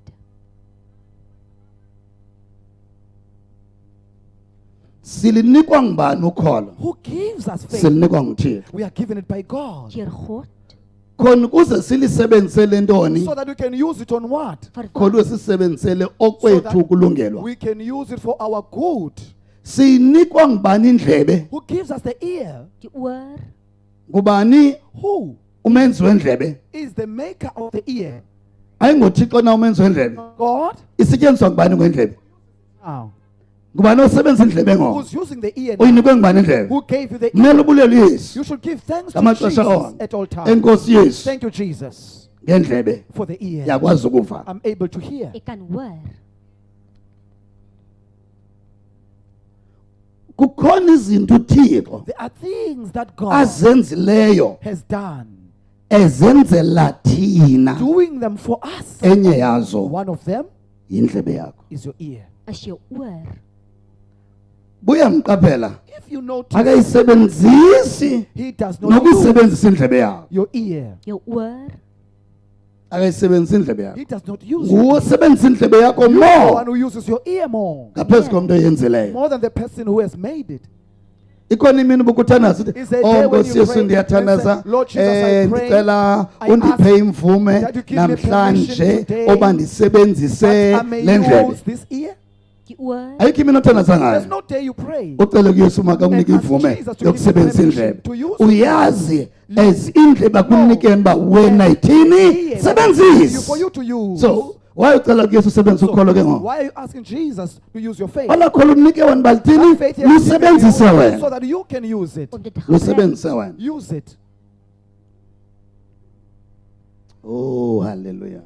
Speaker 2: Silinikwa ngubani ukholo?
Speaker 3: Who gives us faith?
Speaker 2: Silinikwa nguThixo.
Speaker 3: We are given it by God.
Speaker 1: Deur God.
Speaker 2: Khona ukuze silisebenzisele ntoni?
Speaker 3: So that we can use it on what?
Speaker 1: Vir
Speaker 2: Khona
Speaker 1: wat?
Speaker 2: usisebenzisele
Speaker 3: So
Speaker 2: okwethu
Speaker 3: that
Speaker 2: ukulungelwa.
Speaker 3: we can use it for our good.
Speaker 2: Sinikwa ngubani indlebe?
Speaker 3: Who gives us the ear?
Speaker 1: Die oor.
Speaker 2: Ngubani
Speaker 3: Who
Speaker 2: umenzi wendlebe?
Speaker 3: is the maker of the ear?
Speaker 2: AyingoThixo na umenzi wendlebe.
Speaker 3: God?
Speaker 2: Isetyenziswa ngubani ngendlebe?
Speaker 3: Now,
Speaker 2: Ngubani osebenzisa indlebe ngo?
Speaker 3: who's using the ear now?
Speaker 2: Uyinikwe ngubani indlebe?
Speaker 3: Who gave you the ear?
Speaker 2: Kumele ubulele uYesu.
Speaker 3: You should give thanks to
Speaker 2: Ngamaxesha
Speaker 3: Jesus
Speaker 2: onke.
Speaker 3: at all times.
Speaker 2: Enkosi Yesu
Speaker 3: Thank you, Jesus,
Speaker 2: ngendlebe
Speaker 3: for the ear.
Speaker 2: yakwazi ukuva.
Speaker 3: I'm able to hear.
Speaker 1: Ek kan hoor.
Speaker 2: Kukhona izinto uThixo
Speaker 3: There are things that God
Speaker 2: azenzileyo
Speaker 3: has done,
Speaker 2: ezenzela thina.
Speaker 3: doing them for us.
Speaker 2: Enye yazo
Speaker 3: One of them
Speaker 2: yindlebe yakho.
Speaker 3: is your ear.
Speaker 1: Is jou oor.
Speaker 2: Buya mqaphela
Speaker 3: If you notice,
Speaker 2: akayisebenzisi
Speaker 3: He does not use
Speaker 2: nokuyisebenzisa indlebe yakho.
Speaker 3: your ear.
Speaker 1: Jou oor.
Speaker 2: Akayisebenzisa indlebe yakho.
Speaker 3: He does not use
Speaker 2: Nguwe
Speaker 3: it.
Speaker 2: osebenzisa indlebe yakho
Speaker 3: You're the one
Speaker 2: more
Speaker 3: who uses your ear more.
Speaker 2: ngaphezu komuntu oyenzileyo.
Speaker 3: More than the person who has made it.
Speaker 2: Ikhona imini ubukuthandaza uthi,
Speaker 3: Is there a
Speaker 2: oh
Speaker 3: day when
Speaker 2: Nkosi
Speaker 3: you
Speaker 2: Yesu
Speaker 3: pray
Speaker 2: ndiyathandaza
Speaker 3: and say, Lord Jesus, I pray,
Speaker 2: ndicela
Speaker 3: I
Speaker 2: undiphe
Speaker 3: ask
Speaker 2: imvume
Speaker 3: that you give me
Speaker 2: namhlanje
Speaker 3: permission today
Speaker 2: oba ndisebenzise
Speaker 3: that I may
Speaker 2: le ndlebe.
Speaker 3: use this ear?
Speaker 1: Die oor.
Speaker 2: Ayikho imini othandaza
Speaker 3: There's
Speaker 2: ngayo
Speaker 3: no day you pray.
Speaker 2: ucele kuYesu makamnike
Speaker 3: And ask
Speaker 2: imvume
Speaker 3: Jesus to
Speaker 2: yokusebenzisa
Speaker 3: give you permission
Speaker 2: indlebe.
Speaker 3: to use it.
Speaker 2: Uyazi as indlebe akunikeni uba wena yithini
Speaker 3: Ear that is
Speaker 2: sebenzisa.
Speaker 3: for you to use.
Speaker 2: So why ucela kuYesu usebenzise
Speaker 3: So,
Speaker 2: ukholo ke ngoku?
Speaker 3: why are you asking Jesus to use your faith?
Speaker 2: Ola kholo unike wena balithini
Speaker 3: That faith he has given
Speaker 2: lusebenzise
Speaker 3: you
Speaker 2: wena.
Speaker 3: so that you can use it.
Speaker 1: Om dit te gebruik.
Speaker 2: Lusebenzise wena.
Speaker 3: Use it.
Speaker 2: Oh hallelujah.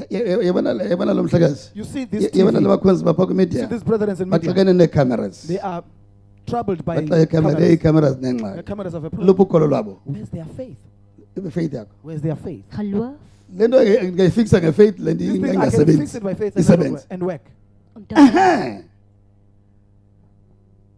Speaker 2: Yabona lo mhlekazi.
Speaker 3: You see this
Speaker 2: Yabona
Speaker 3: TV.
Speaker 2: labakhwenzi bapha
Speaker 3: See
Speaker 2: kwimedia.
Speaker 3: these brethren in media.
Speaker 2: Baxakene nee-cameras.
Speaker 3: They are troubled by
Speaker 2: Baxa
Speaker 3: cameras.
Speaker 2: ii-cameras
Speaker 3: The
Speaker 2: nengxaki.
Speaker 3: cameras have a problem.
Speaker 2: Luphi ukholo lwabo?
Speaker 3: Where's their faith?
Speaker 2: Ibe-faith yakho.
Speaker 3: Where's their faith?
Speaker 1: Geloof.
Speaker 2: Le nto ngayifikisa nge-faith le nto
Speaker 3: This thing I can fix
Speaker 2: ingasebenzi.
Speaker 3: it by faith
Speaker 2: Isebenze.
Speaker 3: and work.
Speaker 1: Om te werk.
Speaker 2: Ehe.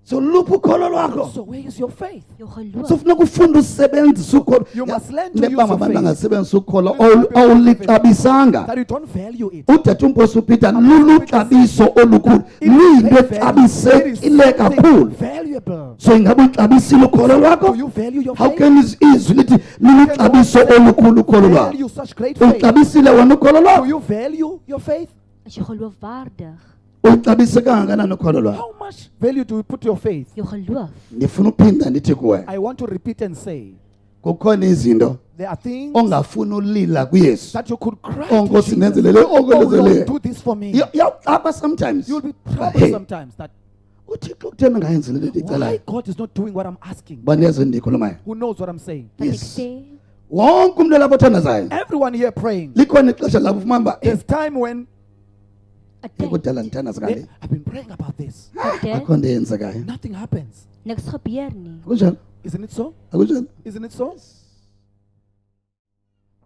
Speaker 2: so luphi ukholo lwakho
Speaker 3: So where is your faith?
Speaker 1: Jou geloof.
Speaker 2: so funeka ufunde usebenzisa ukholo
Speaker 3: You must learn to
Speaker 2: nebanga
Speaker 3: use your
Speaker 2: abantu
Speaker 3: faith.
Speaker 2: angasebenzisa ukholo
Speaker 3: Many people
Speaker 2: awulixabisanga
Speaker 3: That you don't value it.
Speaker 2: utata umposi upeter luluxabiso olukhulu luyinto exabisekile kakhulu
Speaker 3: Valuable.
Speaker 2: so ingabe uxabisile ukholo
Speaker 3: Do
Speaker 2: lwakho
Speaker 3: you value your
Speaker 2: how
Speaker 3: faith?
Speaker 2: can izwi lithi luluxabiso olukhulu ukholo lwakho
Speaker 3: Value such great faith.
Speaker 2: ulixabisile wena ukholo
Speaker 3: Do
Speaker 2: lwakho
Speaker 3: you value your faith?
Speaker 1: Is jy geloofwaardig?
Speaker 2: ulixabise kangakanani ukholo lwakho
Speaker 3: How much value do you put your faith?
Speaker 1: Jou geloof.
Speaker 2: ndifuna uphinda ndithi kuwe
Speaker 3: I want to repeat and say,
Speaker 2: kukhona izinto
Speaker 3: there are things
Speaker 2: ongafuni ulila kuyesu
Speaker 3: that you could cry
Speaker 2: Oh,
Speaker 3: to
Speaker 2: Nkosi,
Speaker 3: Jesus.
Speaker 2: nenzele, oh,
Speaker 3: Oh
Speaker 2: nenzele.
Speaker 3: Lord, do this for me.
Speaker 2: yawuxaba sometimes
Speaker 3: You'll be
Speaker 2: Hey.
Speaker 3: troubled sometimes that
Speaker 2: uthixo kuthena ngayenzi le nto
Speaker 3: why
Speaker 2: ndiyicelayo
Speaker 3: God is not doing what I'm asking.
Speaker 2: baniyeze ndiyikhulumayo
Speaker 3: Who knows what I'm saying?
Speaker 1: Wat ek
Speaker 2: Yes.
Speaker 1: sê,
Speaker 2: wonke umntu elapho othandazayo
Speaker 3: Everyone here praying.
Speaker 2: likhona ixesha labo ufumana uba
Speaker 3: There's time when
Speaker 1: 'n tyd,
Speaker 2: ekudala ndithandaza
Speaker 3: hey,
Speaker 2: kale
Speaker 3: I've been praying about this.
Speaker 1: dit,
Speaker 2: akho nto eyenzekayo
Speaker 3: Nothing happens.
Speaker 1: niks gebeur nie.
Speaker 2: akunjalo
Speaker 3: Isn't it so?
Speaker 2: akunjalo
Speaker 3: Isn't it so?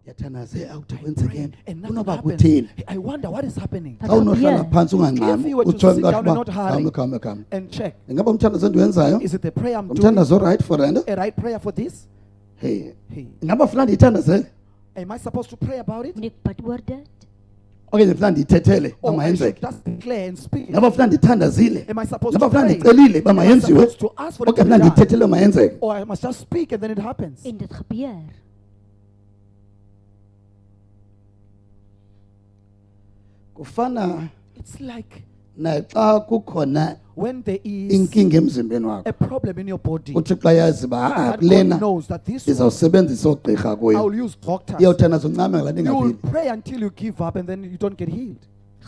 Speaker 2: yathandaze awuthi
Speaker 3: I pray
Speaker 2: kwenzekeni
Speaker 3: and nothing
Speaker 2: kunoba
Speaker 3: happens.
Speaker 2: kutheni
Speaker 3: I wonder what is happening.
Speaker 1: But
Speaker 2: xa unohlala
Speaker 1: Yeah.
Speaker 2: phantsi
Speaker 3: If
Speaker 2: ungangxami
Speaker 3: you were to
Speaker 2: utsho
Speaker 3: sit down and not hurry.
Speaker 2: khame
Speaker 3: And check.
Speaker 2: ingaba umthandazo endiwenzayo
Speaker 3: Is it the prayer I'm doing?
Speaker 2: umthandazo orayithi for rent
Speaker 3: A right prayer for this?
Speaker 2: hey
Speaker 3: Hey,
Speaker 2: ingaba funa ndiyithandazele
Speaker 3: am I supposed to pray about it?
Speaker 1: Moet ek bid oor dit?
Speaker 2: okanye funa ndiyithethele
Speaker 3: Or I should
Speaker 2: bamayenzeke
Speaker 3: just declare and speak?
Speaker 2: ingaba funa ndithandazile
Speaker 3: Am I supposed
Speaker 2: ingaba
Speaker 3: to
Speaker 2: funa
Speaker 3: pray?
Speaker 2: ndicelile uba
Speaker 3: Am I
Speaker 2: mayenziwe
Speaker 3: supposed to ask for it to
Speaker 2: okanye
Speaker 3: be
Speaker 2: funa
Speaker 3: done?
Speaker 2: ndiyithethele mayenzeke
Speaker 3: Or I must just speak and then it happens?
Speaker 1: En dit gebeur.
Speaker 2: kufana
Speaker 3: It's like
Speaker 2: naxa kukhona
Speaker 3: when there is
Speaker 2: inkinga emzimbeni wakho
Speaker 3: a problem in your body.
Speaker 2: uthi xa yazi uba
Speaker 3: That
Speaker 2: kulena
Speaker 3: God knows that this one,
Speaker 2: ndizawusebenzisa oogqirha
Speaker 3: I
Speaker 2: kuyo
Speaker 3: will use doctors.
Speaker 2: iyawuthandaza uncame ngala
Speaker 3: You will
Speaker 2: ndingaphili
Speaker 3: pray until you give up and then you don't get healed.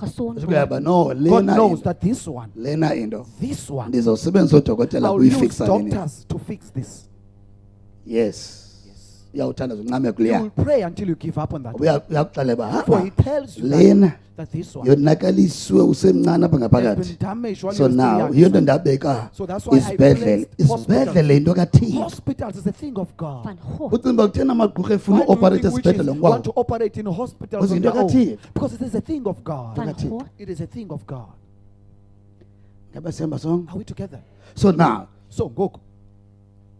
Speaker 1: Gesond
Speaker 2: ukuyaba
Speaker 1: word.
Speaker 2: no
Speaker 3: God
Speaker 2: lena
Speaker 3: knows
Speaker 2: into
Speaker 3: that this one,
Speaker 2: lena into
Speaker 3: this one,
Speaker 2: ndizawusebenzisa
Speaker 3: I
Speaker 2: odokotela
Speaker 3: will use
Speaker 2: kuyifikisa nini
Speaker 3: doctors to fix this.
Speaker 2: yes
Speaker 3: Yes.
Speaker 2: iyawuthandaza uncame
Speaker 3: You
Speaker 2: kuleya
Speaker 3: will pray until you give up on that.
Speaker 2: uyakuxelela uba
Speaker 3: For
Speaker 2: "Ah,
Speaker 3: he tells you
Speaker 2: lena
Speaker 3: that this one
Speaker 2: yonakaliswe usemncane apha
Speaker 3: has
Speaker 2: ngaphakathi
Speaker 3: been damaged while
Speaker 2: so
Speaker 3: you're still
Speaker 2: now
Speaker 3: young.
Speaker 2: yiyo nto ndabeka
Speaker 3: So that's why I
Speaker 2: isibhedlele
Speaker 3: placed
Speaker 2: isibhedlele yinto kathixo
Speaker 3: Hospitals is a thing of God.
Speaker 1: Van God.
Speaker 2: ucinga uba kutheni amagqurha efuna
Speaker 3: Why do you
Speaker 2: uoperate
Speaker 3: think witches
Speaker 2: esibhedlele
Speaker 3: want
Speaker 2: ngokwawo
Speaker 3: to operate in hospitals
Speaker 2: Because
Speaker 3: on
Speaker 2: into
Speaker 3: their own?
Speaker 2: kaThixo.
Speaker 3: Because it is a thing of God.
Speaker 1: Van
Speaker 2: Phakathi.
Speaker 1: God.
Speaker 3: It is a thing of God.
Speaker 2: ngabe sihamba sonke
Speaker 3: Are we together?
Speaker 2: so now
Speaker 3: So go.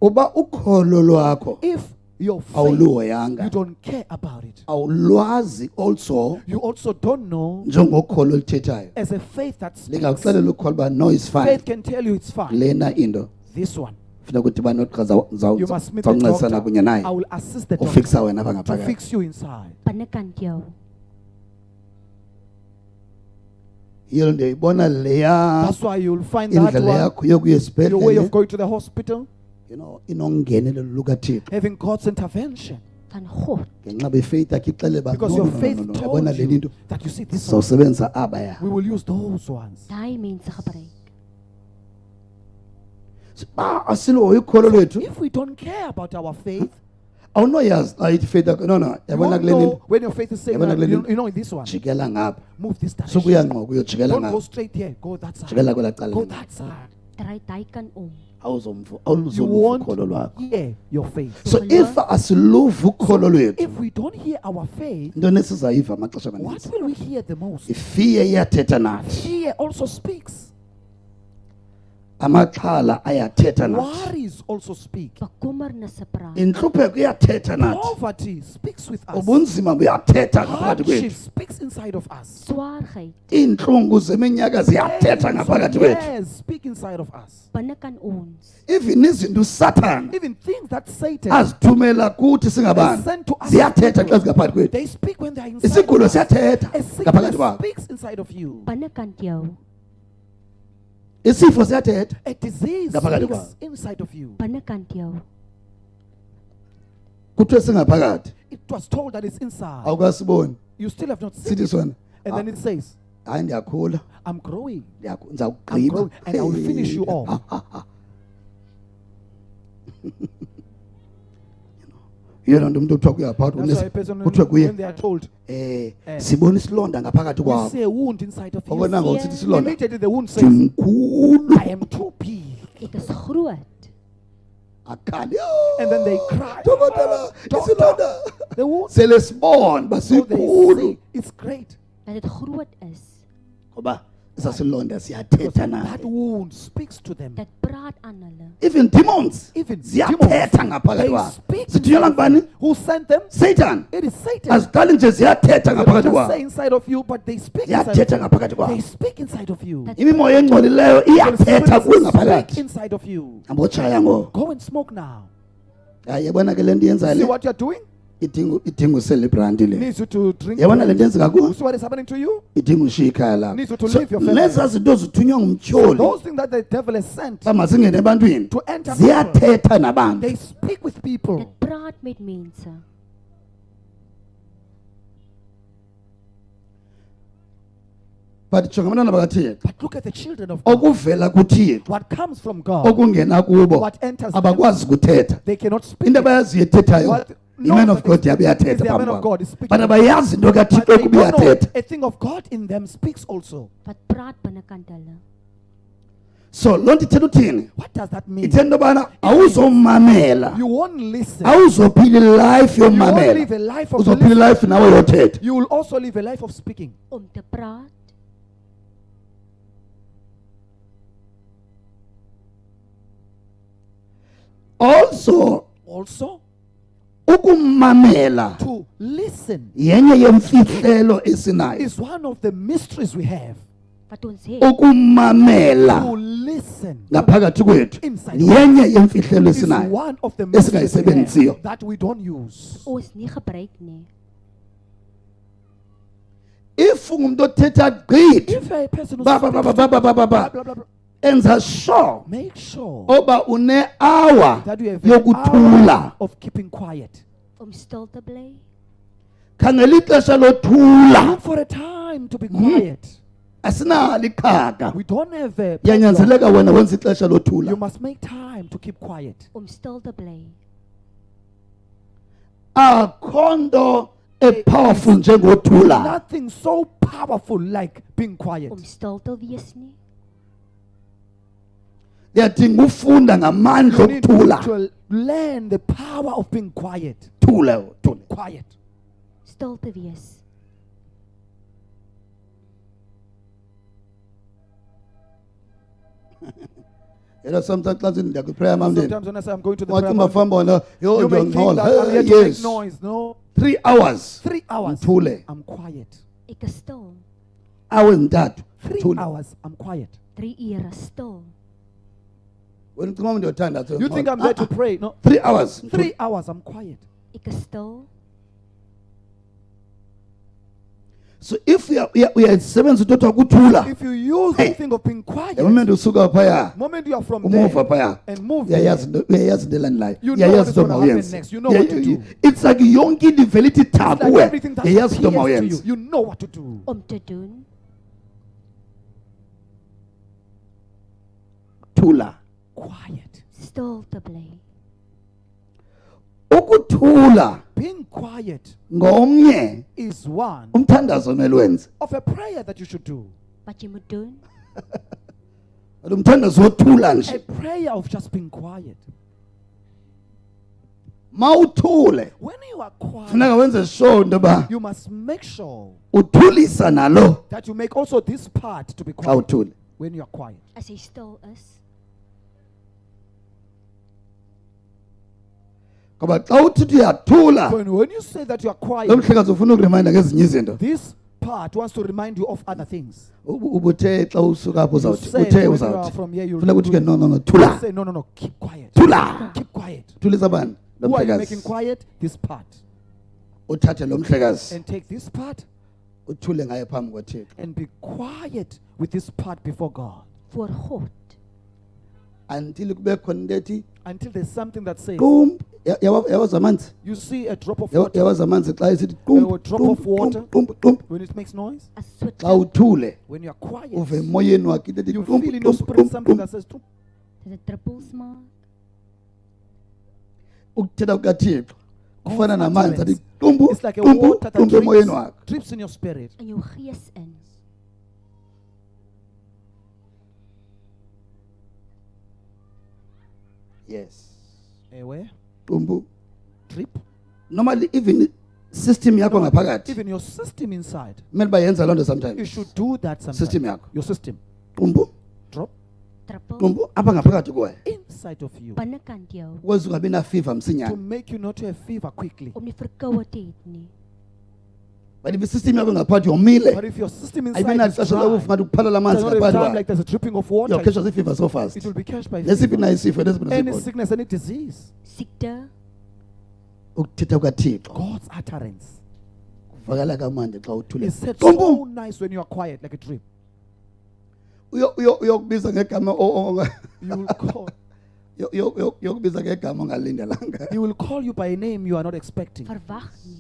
Speaker 2: uba ukholo lwakho
Speaker 3: If your faith,
Speaker 2: awuluhoyanga
Speaker 3: you don't care about it.
Speaker 2: awulwazi also
Speaker 3: You also don't know
Speaker 2: njengokholo oluthethayo
Speaker 3: as a faith that speaks.
Speaker 2: lingakuxelela ukholo uba no is fine
Speaker 3: Faith can tell you it's fine.
Speaker 2: lena into
Speaker 3: This one,
Speaker 2: funeka udibane nogqirha
Speaker 3: you must meet the
Speaker 2: zawuncedisana
Speaker 3: doctor.
Speaker 2: kunye naye
Speaker 3: I will assist the doctor
Speaker 2: ufikisa wena apha
Speaker 3: to
Speaker 2: ngaphakathi
Speaker 3: fix you inside.
Speaker 1: Binnekant jou.
Speaker 2: yiyo ndiyayibona leya
Speaker 3: That's why you'll find that
Speaker 2: indlela
Speaker 3: one,
Speaker 2: yakho yokuya
Speaker 3: your way of
Speaker 2: esibhedlele
Speaker 3: going to the hospital,
Speaker 2: inongenelelo lukathixo
Speaker 3: having God's intervention.
Speaker 1: Van God.
Speaker 2: ngenxa befaith yakho ixele uba
Speaker 3: Because
Speaker 2: no,
Speaker 3: your
Speaker 2: no,
Speaker 3: faith
Speaker 2: no, no,
Speaker 3: told
Speaker 2: yabona le
Speaker 3: you
Speaker 2: into
Speaker 3: that you see this one,
Speaker 2: sizawusebenzisa abaya
Speaker 3: we will use those ones.
Speaker 1: Daai mense gebruik.
Speaker 2: uba asilohoyi ukholo lwethu
Speaker 3: If we don't care about our faith,
Speaker 2: awunoyazi xa ithi faith yakho no
Speaker 3: you
Speaker 2: yabona
Speaker 3: won't
Speaker 2: kule
Speaker 3: know
Speaker 2: nto
Speaker 3: when your faith is saying,
Speaker 2: Yabona
Speaker 3: that,
Speaker 2: kule
Speaker 3: you,
Speaker 2: nto.
Speaker 3: you know, this one,
Speaker 2: jikela ngapha
Speaker 3: move this direction.
Speaker 2: sukuyangqoka uyojikela
Speaker 3: Don't go
Speaker 2: ngapha
Speaker 3: straight here, go that
Speaker 2: jikela
Speaker 3: side.
Speaker 2: kwela cala
Speaker 3: Go
Speaker 2: lena.
Speaker 3: that side.
Speaker 1: Draai daai kant om.
Speaker 3: You
Speaker 2: awuluzoluva
Speaker 3: won't
Speaker 2: ukholo lwakho
Speaker 3: hear your faith.
Speaker 2: so if asiluva ukholo lwethu
Speaker 3: If we don't hear our faith,
Speaker 2: into nesizayiva amaxesha
Speaker 3: what
Speaker 2: amaninzi
Speaker 3: will we hear the most?
Speaker 2: ifiye iyathetha nathi
Speaker 3: Fear also speaks.
Speaker 2: amaxhala ayathetha nathi
Speaker 3: Worries also speak.
Speaker 1: Bekommernisse praat.
Speaker 2: intlupheko iyathetha nathi
Speaker 3: Poverty speaks with us.
Speaker 2: ubunzima buyathetha ngaphakathi
Speaker 3: Hardship
Speaker 2: kwethu
Speaker 3: speaks inside of us.
Speaker 1: Swaarheid.
Speaker 2: iintlungu zeminyaka ziyathetha ngaphakathi kwethu
Speaker 3: Yes, speak inside of us.
Speaker 1: Binnekant ons.
Speaker 2: even izinto usathana
Speaker 3: Even things that Satan
Speaker 2: azithumela kuthi
Speaker 3: has
Speaker 2: singabantu
Speaker 3: sent to us,
Speaker 2: ziyathetha xa zingaphakathi kwethu
Speaker 3: they speak when they are inside
Speaker 2: isigulo
Speaker 3: of us.
Speaker 2: siyathetha
Speaker 3: A
Speaker 2: ngaphakathi
Speaker 3: sickness
Speaker 2: kwakho
Speaker 3: speaks inside of you.
Speaker 1: Binnekant jou.
Speaker 2: isifo siyathetha
Speaker 3: A disease
Speaker 2: Ngaphakathi
Speaker 3: speaks
Speaker 2: kwakho.
Speaker 3: inside of you.
Speaker 1: Binnekant jou.
Speaker 2: kuthiwe singaphakathi
Speaker 3: It was told that it's inside.
Speaker 2: awukasiboni
Speaker 3: You still have not seen
Speaker 2: sithi
Speaker 3: it.
Speaker 2: sona
Speaker 3: And then it says,
Speaker 2: hayi ndiyakhula
Speaker 3: I'm growing. I'm
Speaker 2: ndizawugqiba
Speaker 3: growing and I will finish you off.
Speaker 2: yena nto umntu kuthiwa kuyaphakathi
Speaker 3: That's why a person,
Speaker 2: kuthiwe kuye
Speaker 3: when they are told,
Speaker 2: sibona isilonda ngaphakathi
Speaker 3: we
Speaker 2: kwakho
Speaker 3: see a wound inside of you.
Speaker 2: obona ngosithi isilonda
Speaker 3: Immediately the wound says,
Speaker 2: ndimkhulu
Speaker 3: I am too big.
Speaker 1: Ek is groot.
Speaker 2: akhali
Speaker 3: And then they cry.
Speaker 2: dokotela
Speaker 3: Doctor,
Speaker 2: isilonda
Speaker 3: the wound.
Speaker 2: sele sibona uba
Speaker 3: So they
Speaker 2: sikhulu
Speaker 3: say, it's great.
Speaker 1: Dat dit groot is.
Speaker 2: ngoba esasilonda
Speaker 3: Because
Speaker 2: siyathetha
Speaker 3: that
Speaker 2: naye
Speaker 3: wound speaks to them.
Speaker 1: Dit praat
Speaker 2: even demons
Speaker 3: Even
Speaker 2: ziyathetha
Speaker 3: demons,
Speaker 2: ngaphakathi
Speaker 3: they
Speaker 2: kwabo.
Speaker 3: speak
Speaker 2: Zithunyelwa
Speaker 3: inside of
Speaker 2: ngubani?
Speaker 3: them. Who sent them?
Speaker 2: Satan.
Speaker 3: It is Satan.
Speaker 2: Aziqali nje ziyathetha
Speaker 3: They don't
Speaker 2: ngaphakathi
Speaker 3: just
Speaker 2: kwabo.
Speaker 3: say inside of you, but they speak inside
Speaker 2: Ziyathetha
Speaker 3: of you.
Speaker 2: ngaphakathi kwabo.
Speaker 3: They speak inside of you.
Speaker 1: That
Speaker 2: Imimoya engcolileyo
Speaker 3: The
Speaker 2: iyathetha kuwe
Speaker 3: spirits speak
Speaker 2: ngaphakathi.
Speaker 3: inside of you.
Speaker 2: Ambotshaya ngo.
Speaker 3: Go and smoke now.
Speaker 2: Yabona ke lento yenzayo
Speaker 3: See
Speaker 2: le.
Speaker 3: what you're doing?
Speaker 2: Idinga uselebrand le.
Speaker 3: Needs you to drink.
Speaker 2: Yabona lento yenzeka kuwe.
Speaker 3: See what is happening to you?
Speaker 2: Idinga ushiya ikhaya lapho.
Speaker 3: Needs you to
Speaker 2: So,
Speaker 3: leave your family.
Speaker 2: leza zinto zithunywa ngumtyholi.
Speaker 3: Those things that the devil has sent
Speaker 2: Bamazingene ebantwini.
Speaker 3: to enter people,
Speaker 2: Ziyathetha nabantu.
Speaker 3: they speak with people.
Speaker 1: Dit praat met mense.
Speaker 2: But jonga abantwana bakaThixo.
Speaker 3: But look at the children of God.
Speaker 2: Okuvela kuThixo.
Speaker 3: What comes from God,
Speaker 2: Okungena kubo.
Speaker 3: what enters them,
Speaker 2: Abakwazi ukuthetha.
Speaker 3: they cannot speak.
Speaker 2: Into
Speaker 3: it.
Speaker 2: abayaziyo ethethayo.
Speaker 3: What-
Speaker 2: Iman
Speaker 3: no,
Speaker 2: of God
Speaker 3: is the
Speaker 2: yabiyathetha
Speaker 3: man of
Speaker 2: phambi
Speaker 3: God is
Speaker 2: kwabo.
Speaker 3: speaking.
Speaker 2: But abayazi into
Speaker 3: But
Speaker 2: kaThixo
Speaker 3: they
Speaker 2: ukuba
Speaker 3: don't know
Speaker 2: iyathetha.
Speaker 3: a thing of God in them speaks also.
Speaker 1: Wat praat binnekant hulle.
Speaker 2: So loo nto ithetha uthini?
Speaker 3: What does that mean?
Speaker 2: Ithetha into yobana awuzomamela.
Speaker 3: You won't listen.
Speaker 2: Awuzophila ilife
Speaker 3: You won't
Speaker 2: yomamela.
Speaker 3: live a life of
Speaker 2: Uzophila
Speaker 3: listening.
Speaker 2: ilife nawe yothetha.
Speaker 3: You will also live a life of speaking.
Speaker 1: Om te praat.
Speaker 2: Also
Speaker 3: Also,
Speaker 2: ukumamela
Speaker 3: to listen
Speaker 2: yenye yemfihlelo esinayo.
Speaker 3: is one of the mysteries we have.
Speaker 1: Wat ons het.
Speaker 3: To
Speaker 2: Ukumamela
Speaker 3: listen
Speaker 2: ngaphakathi kwethu
Speaker 3: inside
Speaker 2: yenye yemfihlelo
Speaker 3: is
Speaker 2: esinayo.
Speaker 3: one of the mysteries we
Speaker 2: Esingayisebenzisiyo.
Speaker 3: have that we don't use.
Speaker 1: Ons nie gebruik nie.
Speaker 2: If ungumuntu othetha gqithi
Speaker 3: If you're a person who
Speaker 2: ba ba ba ba ba ba ba ba
Speaker 3: blah,
Speaker 2: ba
Speaker 3: blah, blah, blah,
Speaker 2: enza sure
Speaker 3: make sure
Speaker 2: oba une hour
Speaker 3: that you have an
Speaker 2: yokuthula.
Speaker 3: hour of keeping quiet.
Speaker 1: Om stil te bly.
Speaker 2: Khangela ixesha lothula.
Speaker 3: Look for a time to be quiet.
Speaker 2: Asinalo ikhaka.
Speaker 3: We don't have a problem.
Speaker 2: Yanyanzeleka wena wenza ixesha
Speaker 3: You
Speaker 2: lothula.
Speaker 3: must make time to keep quiet.
Speaker 1: Om stil te bly.
Speaker 2: Akho nto epowerful njengothula.
Speaker 3: Nothing so powerful like being quiet.
Speaker 1: Om stil te wees nie.
Speaker 2: Yadinga ufunda ngamandla
Speaker 3: You need
Speaker 2: okuthula.
Speaker 3: to learn the power of being quiet.
Speaker 2: Thula, thula.
Speaker 3: Quiet.
Speaker 1: Stil te wees.
Speaker 2: Sometimes xa ndiya kwi-prayer mountain.
Speaker 3: Sometimes when I say I'm going to the
Speaker 2: Wathi
Speaker 3: prayer mountain,
Speaker 2: mafamba wona yo
Speaker 3: you may think
Speaker 2: ndiyongcola.
Speaker 3: that I'm here to make
Speaker 2: Yes.
Speaker 3: noise. No.
Speaker 2: 3 hours.
Speaker 3: 3 hours.
Speaker 2: Thule.
Speaker 3: I'm quiet.
Speaker 1: Ek is stil.
Speaker 2: Hours ntathu.
Speaker 3: 3
Speaker 2: Thula.
Speaker 3: hours. I'm quiet.
Speaker 1: 3 ure stil.
Speaker 2: Wena ucinga uba ndiyothanda so.
Speaker 3: You think I'm there to pray? No.
Speaker 2: 3 hours.
Speaker 3: 3 hours. I'm quiet.
Speaker 1: Ek is stil.
Speaker 2: So if uyayisebenzisa into othiwa kuthula.
Speaker 3: If you use
Speaker 2: Hey.
Speaker 3: the thing of being quiet,
Speaker 2: The moment usuka phaya.
Speaker 3: the moment you are from
Speaker 2: Umuva
Speaker 3: there
Speaker 2: phaya.
Speaker 3: and move there,
Speaker 2: Uyayazi into elandelayo.
Speaker 3: You know
Speaker 2: Uyayazi
Speaker 3: what is
Speaker 2: into
Speaker 3: gonna happen
Speaker 2: mawuyenze.
Speaker 3: next. You know what to do.
Speaker 2: It's like yonke into ivele ithi tha
Speaker 3: it's like
Speaker 2: kuwe.
Speaker 3: everything that
Speaker 2: Uyayazi into
Speaker 3: appears to you.
Speaker 2: mawuyenze.
Speaker 3: You know what to do.
Speaker 1: Om te doen.
Speaker 2: Thula.
Speaker 3: Quiet.
Speaker 1: Stil te bly.
Speaker 2: Ukuthula
Speaker 3: Being quiet
Speaker 2: ngomnye
Speaker 3: is one
Speaker 2: umthandazo omele wenze.
Speaker 3: of a prayer that you should do.
Speaker 1: Wat jy moet doen.
Speaker 2: Lo mthandazo wothula
Speaker 3: A
Speaker 2: nje.
Speaker 3: prayer of just being quiet.
Speaker 2: Mawuthule
Speaker 3: When you are quiet,
Speaker 2: funeka wenze sure into yoba
Speaker 3: you must make sure
Speaker 2: uthulisa nalo
Speaker 3: that you make also this part to be
Speaker 2: xa
Speaker 3: quiet
Speaker 2: uthule.
Speaker 3: when you are quiet.
Speaker 1: As jy stil is.
Speaker 2: Ngoba xa uthithi uyathula
Speaker 3: When you say that you are
Speaker 2: lo
Speaker 3: quiet,
Speaker 2: mhlekazi ufuna ukureminda ngezinye izinto.
Speaker 3: this part wants to remind you of other things.
Speaker 2: Ubuthe xa usuka apho
Speaker 3: You
Speaker 2: uzawuthi
Speaker 3: say
Speaker 2: uthe
Speaker 3: when you are
Speaker 2: uzawuthi
Speaker 3: from here, you
Speaker 2: funeka uthi ke no thula.
Speaker 3: say no, keep quiet.
Speaker 2: Thula.
Speaker 3: Keep quiet.
Speaker 2: Thulisa bani lo
Speaker 3: Who are you making
Speaker 2: mhlekazi.
Speaker 3: quiet? This part.
Speaker 2: Uthathe lo mhlekazi
Speaker 3: And take this part
Speaker 2: uthule ngaye phambi kwaThixo.
Speaker 3: and be quiet with this part before God.
Speaker 1: Voor God.
Speaker 2: Until kube khona into ethi
Speaker 3: Until there's something that says,
Speaker 2: qum. Yawazi amanzi.
Speaker 3: you see a drop of water.
Speaker 2: Yawazi amanzi xa esithi
Speaker 3: A drop of water.
Speaker 2: qum.
Speaker 3: When it makes noise,
Speaker 1: As so
Speaker 2: Xa uthule
Speaker 3: when you are quiet,
Speaker 2: uve emoyeni wakhe into ethi
Speaker 3: you
Speaker 2: qum,
Speaker 3: feel in your
Speaker 2: qum,
Speaker 3: spirit
Speaker 2: qum,
Speaker 3: something
Speaker 2: qum.
Speaker 3: that says,
Speaker 1: dit druppels maak.
Speaker 2: Ukuthetha kukaThixo kufana
Speaker 3: God's
Speaker 2: namanzi athi
Speaker 3: utterance.
Speaker 2: qumbu
Speaker 3: It's like a
Speaker 2: qumbu
Speaker 3: water that
Speaker 2: qumbu emoyeni wakhe.
Speaker 3: drips in your spirit.
Speaker 1: In jou gees in.
Speaker 2: Yes.
Speaker 3: Where?
Speaker 2: Qumbu.
Speaker 3: Drip.
Speaker 2: Normally even system yakho ngaphakathi
Speaker 3: Even your system inside.
Speaker 2: kumele bayenza loo nto
Speaker 3: You
Speaker 2: sometimes.
Speaker 3: should do that sometimes.
Speaker 2: System yakho.
Speaker 3: Your system.
Speaker 2: Qumbu
Speaker 3: Drop.
Speaker 1: Druppel.
Speaker 2: qumbu apha ngaphakathi kuwe.
Speaker 3: Inside inside of you
Speaker 1: binnekant jou
Speaker 2: ukuze ungabi na fever
Speaker 3: to
Speaker 2: msinyane.
Speaker 3: make you not to have fever quickly.
Speaker 1: om nie verkoue te het nie.
Speaker 2: But if isystem yakho ngaphakathi yomile,
Speaker 3: But if your system
Speaker 2: ayibe
Speaker 3: inside is
Speaker 2: naxesha lokufa
Speaker 3: dry,
Speaker 2: ngathi kuphalala
Speaker 3: there's
Speaker 2: amanzi
Speaker 3: not a
Speaker 2: ngaphakathi
Speaker 3: time
Speaker 2: kwayo.
Speaker 3: like there's a dripping of water.
Speaker 2: Uyokheshwa ziifiva so fast.
Speaker 3: It will be catched by
Speaker 2: Nesiphi
Speaker 3: fever.
Speaker 2: na isifo nesiphi
Speaker 3: Any
Speaker 2: nesifo.
Speaker 3: sickness, any disease.
Speaker 1: Siekte,
Speaker 2: Ukuthetha kukaThixo
Speaker 3: God's utterance
Speaker 2: kuvakala kamandi xa uthule.
Speaker 3: is said
Speaker 2: Qumbu!
Speaker 3: so nice when you are quiet, like a drip.
Speaker 2: Uyokubiza ngegama
Speaker 3: You will call,
Speaker 2: yokubiza ngegama ongalindelanga.
Speaker 3: he will call you by a name you are not expecting.
Speaker 1: verwag nie.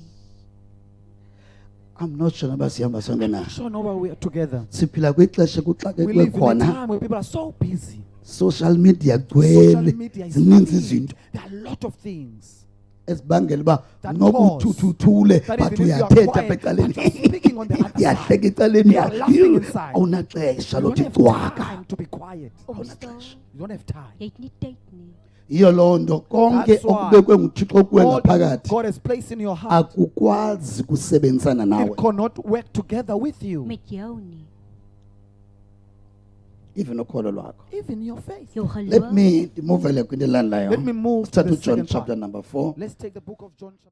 Speaker 2: I'm not sure noba sihamba sonke na.
Speaker 3: Sure, no, we are together.
Speaker 2: Siphila kwixesha kuxakekwe
Speaker 3: We live in a
Speaker 2: khona.
Speaker 3: time where people are so busy.
Speaker 2: Social media
Speaker 3: Social
Speaker 2: gcwele.
Speaker 3: media is
Speaker 2: Zininzi
Speaker 3: flooding.
Speaker 2: izinto
Speaker 3: There are a lot of things.
Speaker 2: ezibangela uba
Speaker 3: That
Speaker 2: noba
Speaker 3: cause
Speaker 2: uthuthule
Speaker 3: that
Speaker 2: but
Speaker 3: even if you are
Speaker 2: uyathetha
Speaker 3: quiet,
Speaker 2: apha
Speaker 3: but you're
Speaker 2: ecaleni.
Speaker 3: speaking on the other
Speaker 2: Uyahleka
Speaker 3: side.
Speaker 2: ecaleni.
Speaker 3: You are laughing inside.
Speaker 2: Awunaxesha
Speaker 3: You don't
Speaker 2: lothi
Speaker 3: have
Speaker 2: cwaka.
Speaker 3: time to be quiet.
Speaker 1: Om
Speaker 2: Awunaxesha.
Speaker 1: stil,
Speaker 3: You don't have time.
Speaker 1: jy het nie tyd nie.
Speaker 2: Yiyo loo nto konke
Speaker 3: That's why
Speaker 2: okubekwe nguThixo kuwe
Speaker 3: All that
Speaker 2: ngaphakathi
Speaker 3: God has placed in your heart,
Speaker 2: akukwazi kusebenzisana nawe.
Speaker 3: it cannot work together with you.
Speaker 1: Met jou nie.
Speaker 2: Even ukholo lwakho.
Speaker 3: Even your faith.
Speaker 1: Jou geloof.
Speaker 2: Let me ndimuvele kwinto elandelayo.
Speaker 3: Let me move to
Speaker 2: Start
Speaker 3: the
Speaker 2: with John
Speaker 3: second
Speaker 2: chapter
Speaker 3: part.
Speaker 2: number 4.
Speaker 3: Let's take the book of John chapter